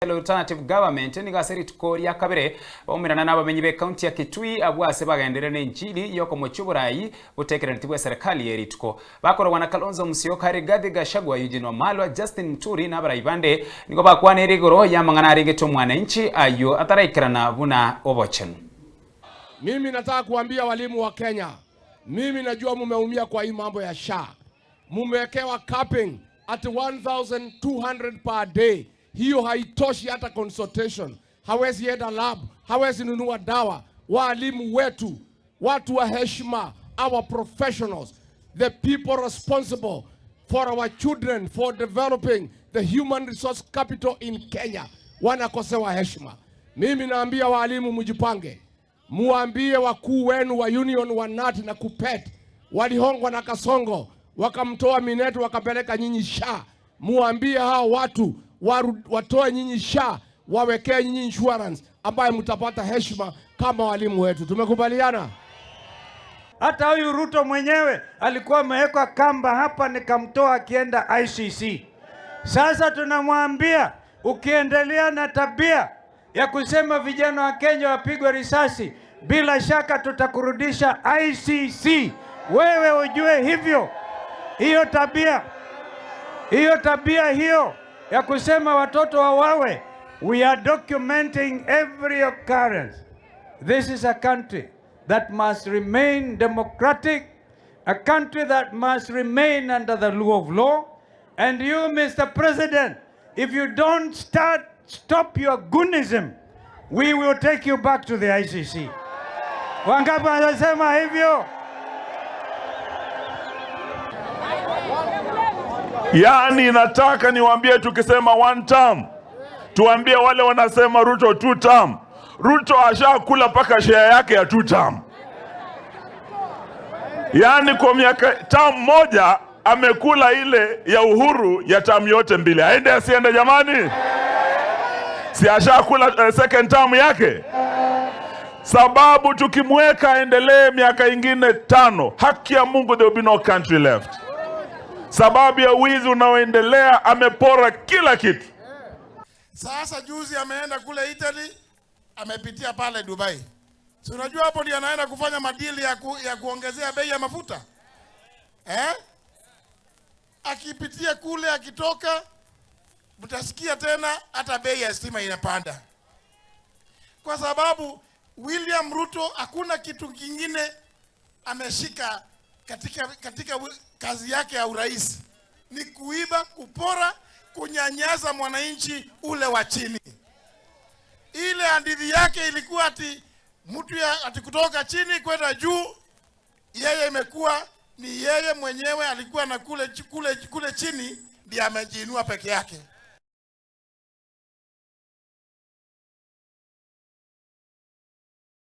Alternative government ni gaseri tukoria kabere baumirana n'abamenyi be county ya Kitui abwase bagendere n'injiri yoko mucyuburayi butekeranitibwe serikali yerituko bakorwa na Kalonzo Musyoka Rigathi Gachagua Eugene Wamalwa Justin Muturi n'abarayibande nigo bakwana irigoro yamangana rigeto mwananchi ayo ataraikirana buna obochen. Mimi nataka kuambia walimu wa Kenya, mimi najua mumeumia kwa hii mambo ya SHA. Mumewekewa capping at 1,200 per day. Hiyo haitoshi hata consultation. Hawezi enda lab, hawezi nunua dawa. Walimu wetu, watu wa heshima, our professionals, the people responsible for our children, for developing the human resource capital in Kenya, wanakosewa heshima. Mimi naambia walimu mjipange. Muambie wakuu wenu wa union wa NAT na KUPPET walihongwa na Kasongo wakamtoa Minetu wakapeleka nyinyi SHA. Muambie hao watu watoe nyinyi SHA wawekee nyinyi insurance ambayo mtapata heshima kama walimu wetu. Tumekubaliana? Hata huyu Ruto mwenyewe alikuwa ameweka kamba hapa nikamtoa akienda ICC. Sasa tunamwambia ukiendelea na tabia ya kusema vijana wa Kenya wapigwe risasi, bila shaka tutakurudisha ICC. Wewe ujue hivyo. Hiyo tabia ya kusema watoto wawawe, we are documenting every occurrence. This is a country that must remain democratic, a country that must remain under the rule of law. And you, Mr. President, if you don't stop your goonism, we will take you back to the ICC. Wangapi wanasema hivyo? Yani nataka niwaambie, tukisema one term, tuambie wale wanasema Ruto two term. Ruto ashakula paka share yake ya two term. Yani kwa miaka term moja amekula ile ya Uhuru ya term yote mbili. Aende asiende jamani? Si ashakula second term yake? Sababu tukimweka endelee miaka ingine 5, haki ya Mungu, there will be no country left. Sababu ya wizi unaoendelea, amepora kila kitu. Sasa juzi ameenda kule Italy, amepitia pale Dubai. Si unajua hapo ndiye anaenda kufanya madili ya kuongezea bei ya mafuta? Akipitia kule akitoka, mtasikia tena hata bei ya stima inapanda. Kwa sababu William Ruto hakuna kitu kingine ameshika katika kazi yake ya urais, ni kuiba, kupora, kunyanyaza mwananchi ule wa chini. Ile hadithi yake ilikuwa ati mtu ati kutoka chini kwenda juu, yeye imekuwa ni yeye mwenyewe alikuwa na kule chini ndiye amejiinua peke yake.